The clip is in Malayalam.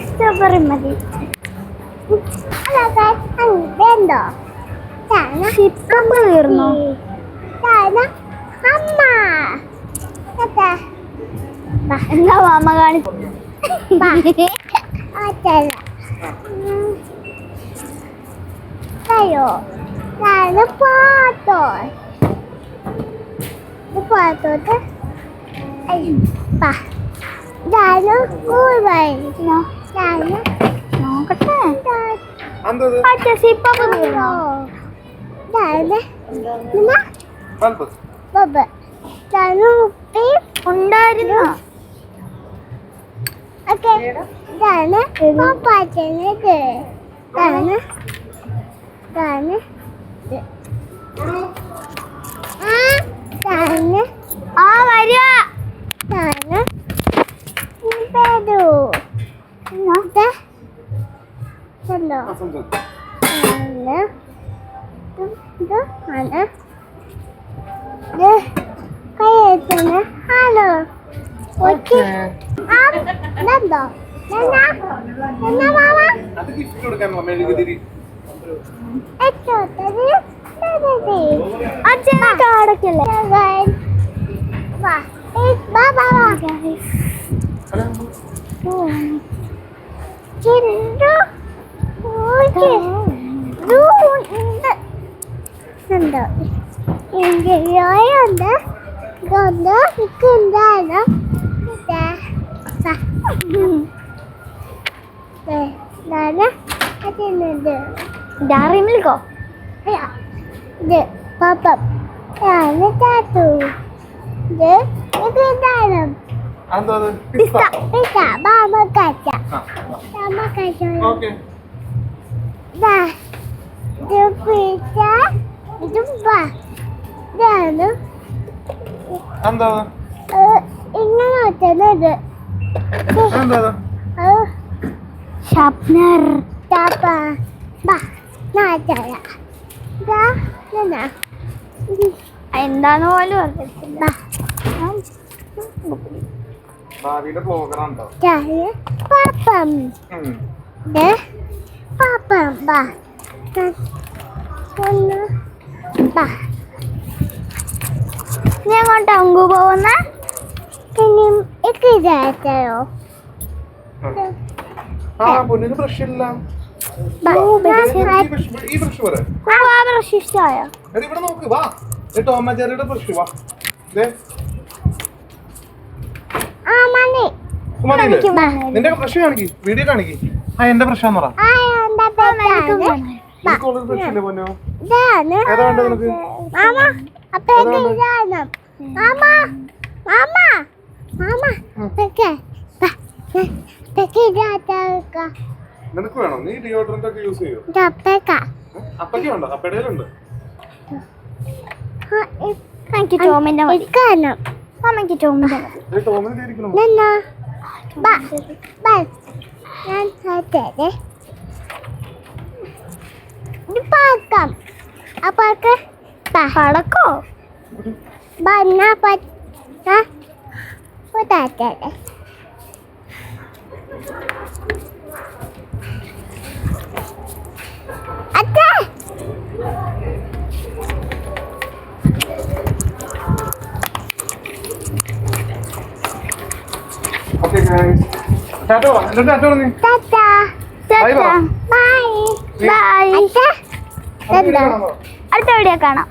സ്ട്രോബെറി മതി. തീർന്നു. എന്താ മാമ കാണിച്ചു? ഉണ്ടായിരുന്നു. ആ വരിക Dari milik kok? Ya, papa. Ini satu. Itu dalam. Bisa, mama kaca. Mama kaca. Oke. Dah, itu bisa. Itu bah. Dan. Anda. Ini ada. Anda. Sharpener. Apa? Bah, nada ya. Dah, nana. എന്താണ് പോലും അറിയത്തില്ല. ഭാവിയുടെ പ്രോഗ്രാം പാപ്പം പാപ്പം ബാ ഞാൻ കൊണ്ട് അങ്ങ് പോകുന്ന ഇതായോ പൊന്നിന് ബ്രഷ് ഇല്ല. ഈ ബ്രഷ് പോലെ ബ്രഷ് ഇഷ്ടമായോ? ഇവിടെ നോക്ക് വാ. ടോം ആൻഡ് ജെറിയുടെ ബ്രഷ് വാ. നിന്റെ ബ്രഷ് കാണിക്ക്, വീഡിയോ കാണിക്ക്. ആ എന്റെ ബ്രഷാന്ന് പറ. ബ്രഷില്ലേ പൊന്നോ? ഏതാ വേണ്ടത് നിനക്ക്? നിനക്ക് വേണോ? നീ ഡിയോഡ്രന്റ് ഒക്കെ യൂസ് ചെയ്യോ? അപ്പയ്ക്ക് വേണ്ട, അപ്പയുടെ ഉണ്ട്. എനിക്ക് ടോമിന്റെ മതി. അമ്മയ്ക്ക് ടോമിന്റെ മതി. ടോമിന്റെ ഇരിക്കണം. പടക്കോ Okay guys. Tato, tato ni. Tata. Tata. Bye. Bye. അടുത്ത വീഡിയോ കാണാം.